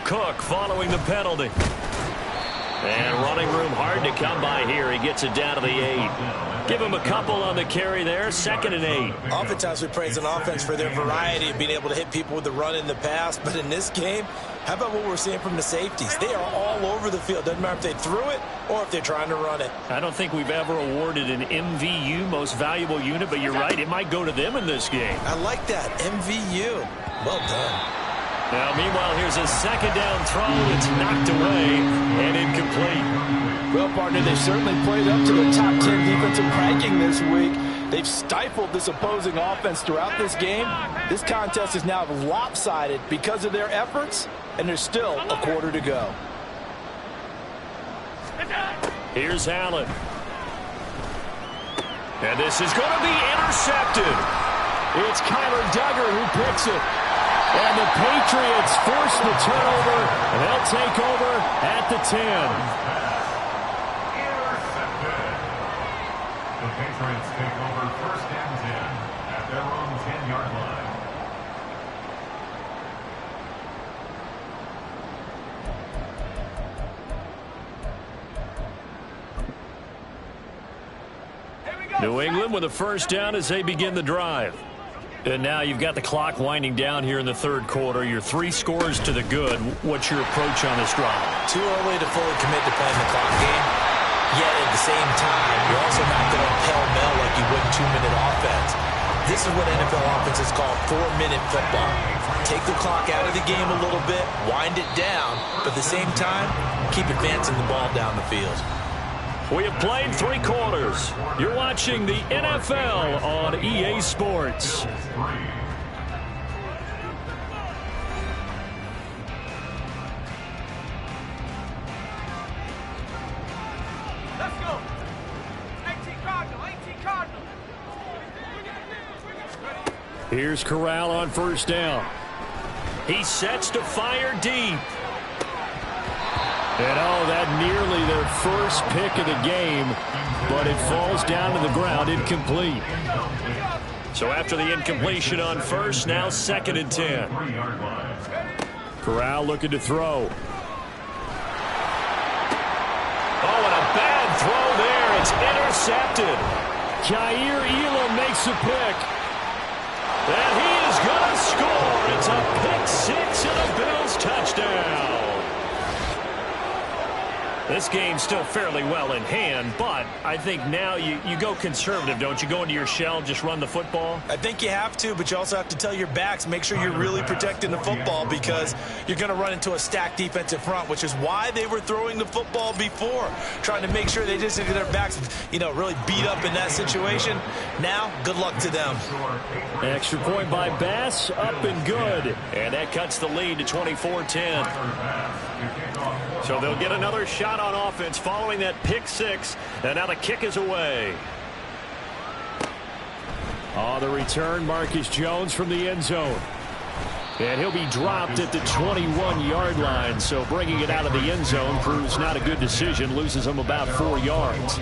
Cook following the penalty. And running room hard to come by here. He gets it down to the 8. Give him a couple on the carry there. 2nd and 8.
Oftentimes we praise an offense for their variety of being able to hit people with the run in the pass. But in this game, how about what we're seeing from the safeties? They are all over the field. Doesn't matter if they threw it or if they're trying to run it.
I don't think we've ever awarded an MVU, most valuable unit, but you're right. It might go to them in this game.
I like that. MVU. Well done.
Now, meanwhile, here's a 2nd down throw. It's knocked away and incomplete.
Well, partner, they certainly played up to their top 10 defensive ranking this week. They've stifled this opposing offense throughout this game. This contest is now lopsided because of their efforts, and there's still a quarter to go.
Here's Allen. And this is going to be intercepted.
It's Kyler Duggar who picks it. And the Patriots force the turnover, and they'll take over at the 10.
The Patriots take over 1st and 10 at their own 10-yard line.
New England with a 1st down as they begin the drive. And now you've got the clock winding down here in the 3rd quarter. You're 3 scores to the good. What's your approach on this drive?
Too early to fully commit to playing the clock game. Yet at the same time, you're also not going to pell-mell like you would in 2-minute offense. This is what NFL offenses call 4-minute football. Take the clock out of the game a little bit, wind it down, but at the same time, keep advancing the ball down the field.
We have played 3 quarters. You're watching the NFL on EA Sports.
Let's go. 18 Cardinal, 18 Cardinal.
Here's Corral on 1st down.
He sets to fire deep.
And that nearly their first pick of the game, but it falls down to the ground incomplete.
So after the incompletion on 1st, now 2nd and 10.
Corral looking to throw.
Oh, and a bad throw there. It's intercepted.
Jair Elam makes a pick.
And he is going to score. It's a pick 6 and a Bills touchdown. This game's still fairly well in hand, but I think now you go conservative, don't you? Go into your shell, just run the football?
I think you have to, but you also have to tell your backs, make sure you're really protecting the football because you're going to run into a stacked defensive front, which is why they were throwing the football before, trying to make sure they just get their backs, really beat up in that situation. Now, good luck to them.
Extra point by Bass, up and good.
And that cuts the lead to 24-10. So they'll get another shot on offense following that pick 6, and now the kick is away.
On the return, Marcus Jones from the end zone. And he'll be dropped at the 21-yard line, so bringing it out of the end zone proves not a good decision, loses him about 4 yards.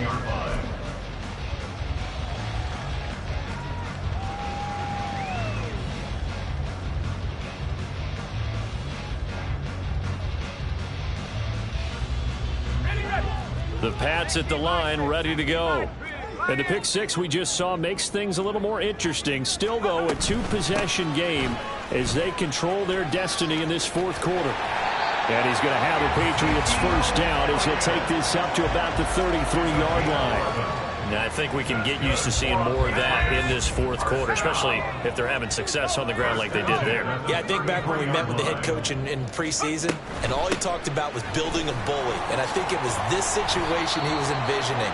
The Pats at the line, ready to go.
And the pick 6 we just saw makes things a little more interesting. Still, though, a 2-possession game as they control their destiny in this 4th quarter. And he's going to have the Patriots 1st down as he'll take this up to about the 33-yard line.
Now, I think we can get used to seeing more of that in this 4th quarter, especially if they're having success on the ground like they did there.
Yeah, I think back when we met with the head coach in preseason, and all he talked about was building a bully. And I think it was this situation he was envisioning.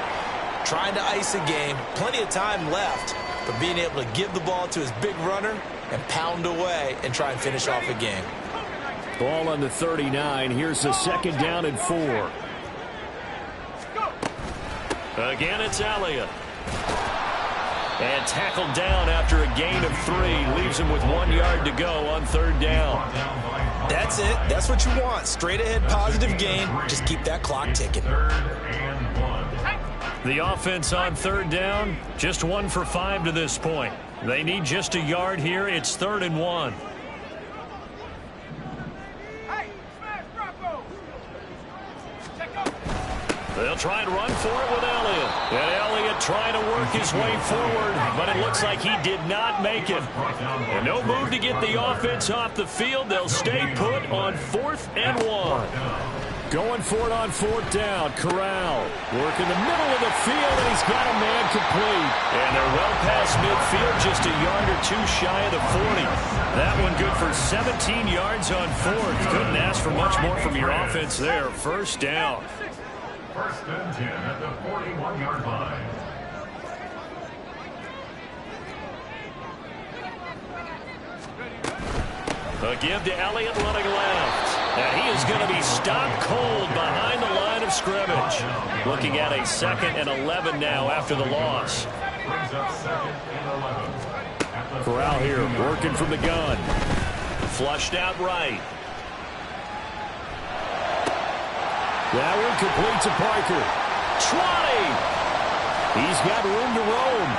Trying to ice a game, plenty of time left, but being able to give the ball to his big runner and pound away and try and finish off a game.
Ball on the 39. Here's the 2nd down and 4.
Again, it's Elliott. And tackled down after a gain of 3. Leaves him with 1 yard to go on 3rd down.
That's it. That's what you want. Straight ahead, positive gain. Just keep that clock ticking.
The offense on 3rd down, just 1 for 5 to this point. They need just a yard here. It's 3rd and 1. They'll try and run for it with Elliott. And Elliott trying to work his way forward, but it looks like he did not make it. And no move to get the offense off the field. They'll stay put on 4th and 1.
Going for it on 4th down. Corral working the middle of the field, and he's got a man complete.
And they're well past midfield, just a yard or two shy of the 40. That one good for 17 yards on 4th. Couldn't ask for much more from your offense there. 1st down.
1st and 10 at the 41-yard line.
A give to Elliott running left. And he is going to be stopped cold behind the line of scrimmage. Looking at a 2nd and 11 now after the loss.
Brings up 2nd and 11.
Corral here working from the gun.
Flushed out right.
That one complete to Parker.
20.
He's got room to roam.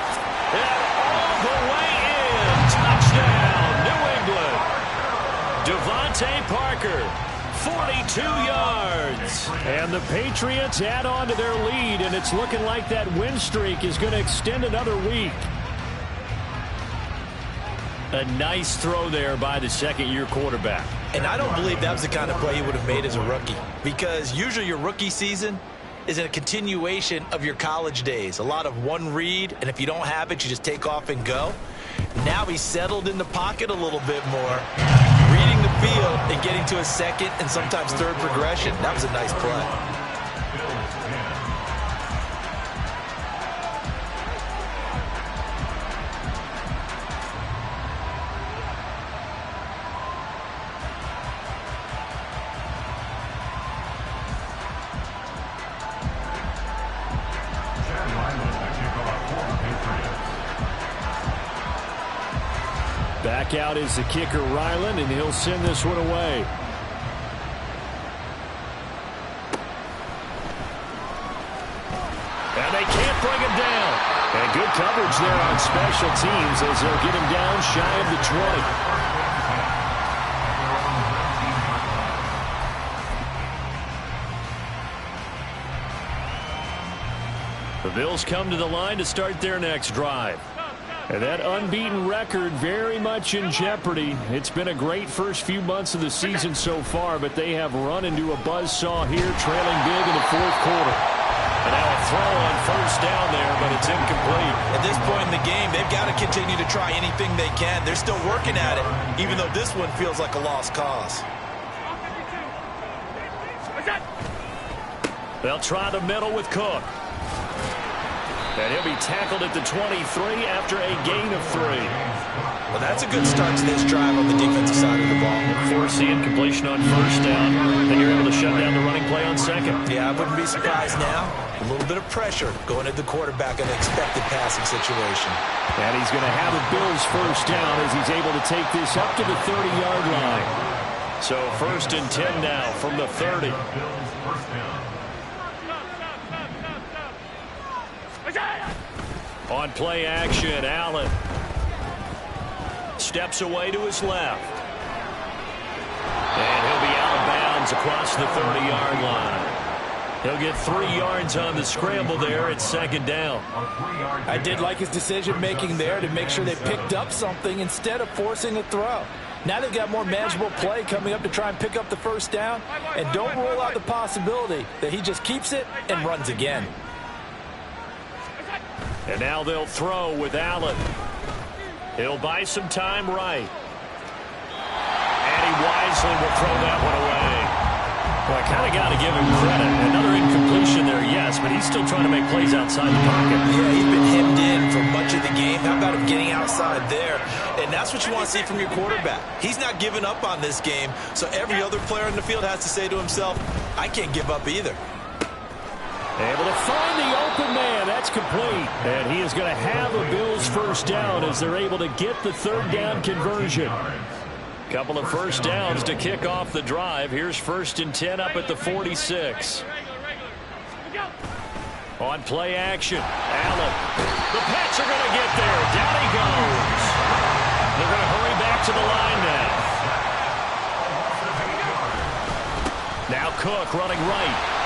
And all the way in. Touchdown, New England. Devontae Parker, 42 yards.
And the Patriots add on to their lead, and it's looking like that win streak is going to extend another week.
A nice throw there by the 2nd-year quarterback.
And I don't believe that was the kind of play he would have made as a rookie, because usually your rookie season is a continuation of your college days. A lot of one read, and if you don't have it, you just take off and go. Now he's settled in the pocket a little bit more, reading the field and getting to a 2nd and sometimes 3rd progression. That was a nice play.
Back out is the kicker, Ryland, and he'll send this one away.
And they can't bring him down.
And good coverage there on special teams as they'll get him down shy of the 20. The Bills come to the line to start their next drive. And that unbeaten record very much in jeopardy. It's been a great first few months of the season so far, but they have run into a buzzsaw here, trailing big in the 4th quarter.
And now a throw on 1st down there, but it's incomplete.
At this point in the game, they've got to continue to try anything they can. They're still working at it, even though this one feels like a lost cause.
They'll try the middle with Cook. And he'll be tackled at the 23 after a gain of 3.
Well, that's a good start to this drive on the defensive side of the ball.
Forcing completion on 1st down. Then you're able to shut down the running play on 2nd.
Yeah, I wouldn't be surprised now. A little bit of pressure going at the quarterback in an expected passing situation.
And he's going to have a Bills 1st down as he's able to take this up to the 30-yard line.
So 1st and 10 now from the 30. On play action, Allen steps away to his left. And he'll be out of bounds across the 30-yard line. He'll get 3 yards on the scramble there at 2nd down.
I did like his decision-making there to make sure they picked up something instead of forcing a throw. Now they've got more manageable play coming up to try and pick up the 1st down, and don't rule out the possibility that he just keeps it and runs again.
And now they'll throw with Allen. He'll buy some time right. And he wisely will throw that one away. Well, I kind of got to give him credit. Another incompletion there, yes, but he's still trying to make plays outside the pocket.
Yeah, he's been hemmed in for much of the game. How about him getting outside there? And that's what you want to see from your quarterback. He's not giving up on this game, so every other player in the field has to say to himself, I can't give up either.
Able to find the open man. That's complete. And he is going to have a Bills 1st down as they're able to get the 3rd down conversion.
Couple of 1st downs to kick off the drive. Here's 1st and 10 up at the 46. On play action, Allen. The Pats are going to get there. Down he goes. They're going to hurry back to the line now. Now Cook running right.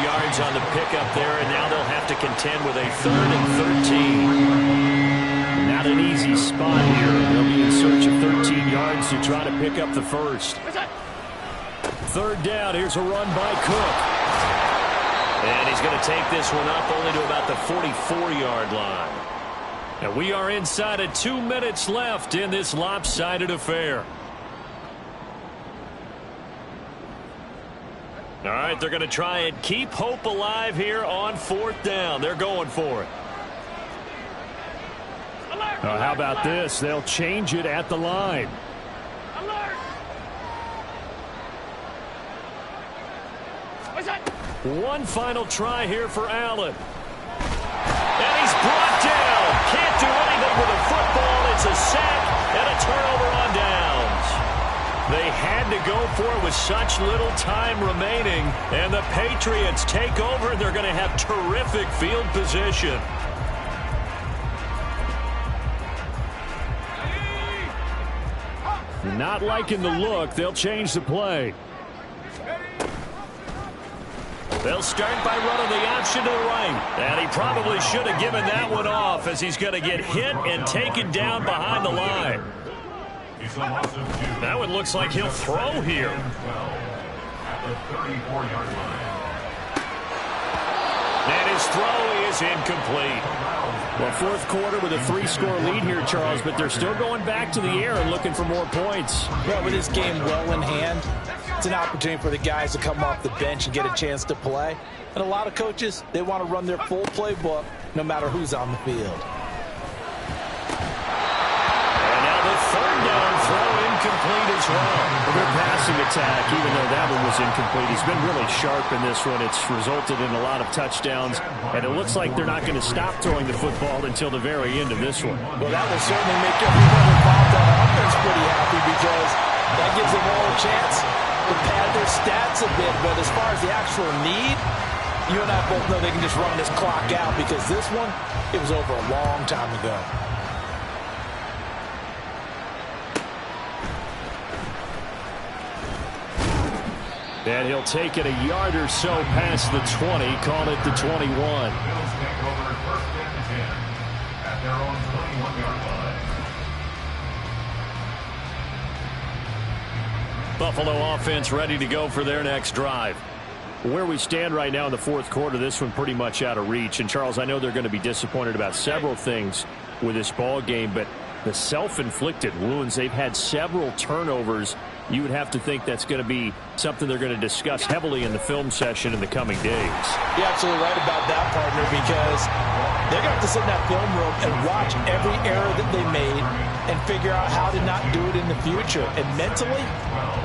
yards on the pickup there, and now they'll have to contend with a 3rd and 13.
Not an easy spot here. They'll be in search of 13 yards to try to pick up the first. 3rd down. Here's a run by Cook.
And he's going to take this one up only to about the 44-yard line.
And we are inside of 2 minutes left in this lopsided affair.
All right, they're going to try and keep hope alive here on 4th down. They're going for it.
How about this? They'll change it at the line. One final try here for Allen.
And he's brought down. Can't do anything with a football. It's a sack and a turnover on downs.
They had to go for it with such little time remaining.
And the Patriots take over. They're going to have terrific field position.
Not liking the look. They'll change the play.
They'll start by running the option to the right. And he probably should have given that one off as he's going to get hit and taken down behind the line. That one looks like he'll throw here. And his throw is incomplete.
Well, 4th quarter with a 3-score lead here, Charles, but they're still going back to the air and looking for more points.
Well, with this game well in hand, it's an opportunity for the guys to come off the bench and get a chance to play. And a lot of coaches, they want to run their full playbook no matter who's on the field.
And now the 3rd down throw incomplete as well.
Their passing attack, even though that one was incomplete, has been really sharp in this one. It's resulted in a lot of touchdowns, and it looks like they're not going to stop throwing the football until the very end of this one.
Well, that will certainly make everyone involved on offense pretty happy because that gives them all a chance to pad their stats a bit. But as far as the actual need, you and I both know they can just run this clock out because this one, it was over a long time ago.
And he'll take it a yard or so past the 20, call it the 21. Buffalo offense ready to go for their next drive. Where we stand right now in the 4th quarter, this one pretty much out of reach. And, Charles, I know they're going to be disappointed about several things with this ball game, but the self-inflicted wounds, they've had several turnovers. You would have to think that's going to be something they're going to discuss heavily in the film session in the coming days.
You're absolutely right about that, partner, because they're going to have to sit in that film room and watch every error that they made and figure out how to not do it in the future. And mentally,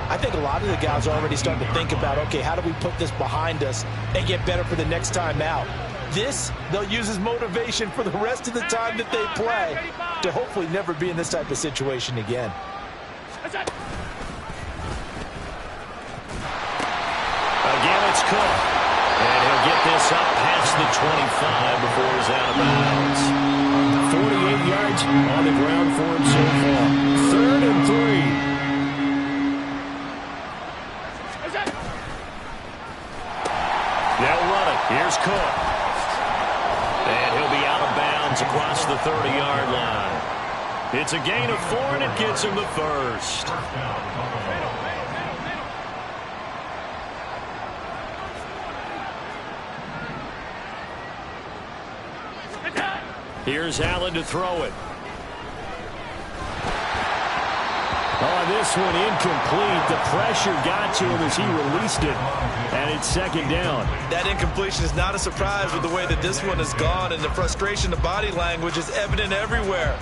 I think a lot of the guys are already starting to think about, okay, how do we put this behind us and get better for the next time out? This, they'll use as motivation for the rest of the time that they play to hopefully never be in this type of situation again.
Again, it's Cook. And he'll get this up past the 25 before he's out of bounds.
48 yards on the ground for him so far. 3rd and 3.
They'll run it. Here's Cook. And he'll be out of bounds across the 30-yard line. It's a gain of 4, and it gets him the first. Here's Allen to throw it.
Oh, this one incomplete. The pressure got to him as he released it, and it's 2nd down.
That incompletion is not a surprise with the way that this one has gone, and the frustration, the body language is evident everywhere.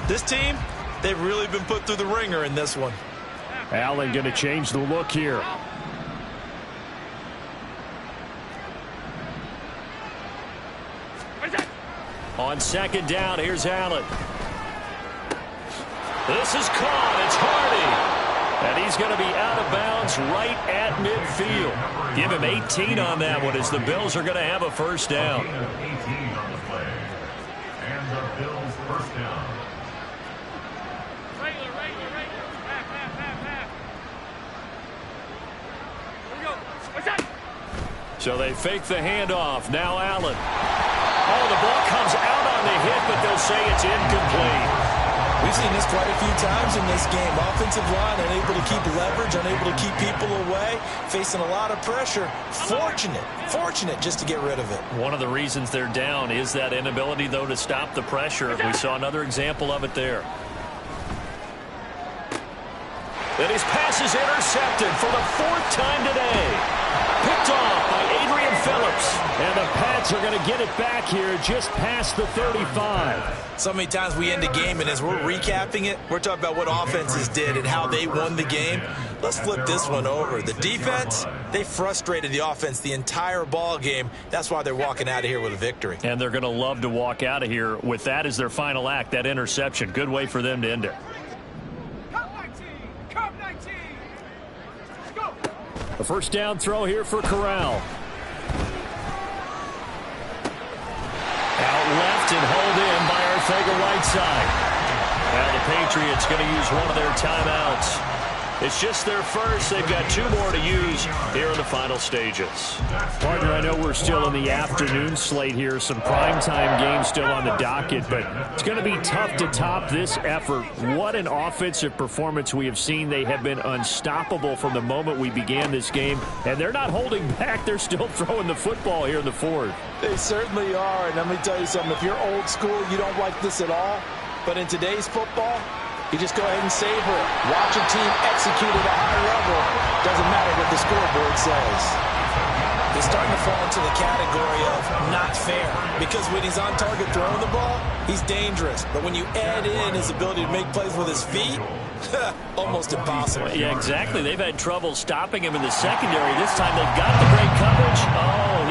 This team, they've really been put through the ringer in this one.
Allen going to change the look here.
On 2nd down, here's Allen. This is caught. It's Hardy. And he's going to be out of bounds right at midfield. Give him 18 on that one as the Bills are going to have a first down.
18 on the play. And the Bills first down.
Regular. Half. Here we go. What's that?
So they fake the handoff. Now Allen. Oh, the ball comes out on the hit, but they'll say it's incomplete.
We've seen this quite a few times in this game. Offensive line unable to keep leverage, unable to keep people away, facing a lot of pressure. Fortunate just to get rid of it.
One of the reasons they're down is that inability, though, to stop the pressure. We saw another example of it there. And his pass is intercepted for the 4th time today. Picked off by Adrian Phillips.
And the Pats are going to get it back here just past the 35.
So many times we end a game, and as we're recapping it, we're talking about what offenses did and how they won the game. Let's flip this one over. The defense, they frustrated the offense the entire ball game. That's why they're walking out of here with a victory.
And they're going to love to walk out of here with that as their final act, that interception. Good way for them to end it.
A first down throw here for Corral.
Out left and hauled in by Arcega-Whiteside. Now the Patriots going to use one of their timeouts. It's just their first. They've got 2 more to use here in the final stages.
Partner, I know we're still in the afternoon slate here. Some primetime games still on the docket, but it's going to be tough to top this effort. What an offensive performance we have seen. They have been unstoppable from the moment we began this game, and they're not holding back. They're still throwing the football here in the 4th.
They certainly are, and let me tell you something. If you're old school, you don't like this at all, but in today's football, you just go ahead and savor it. Watch a team execute at a high level. Doesn't matter what the scoreboard says. He's starting to fall into the category of not fair, because when he's on target throwing the ball, he's dangerous. But when you add in his ability to make plays with his feet, almost impossible.
Yeah, exactly. They've had trouble stopping him in the secondary. This time they've got the great coverage. Oh,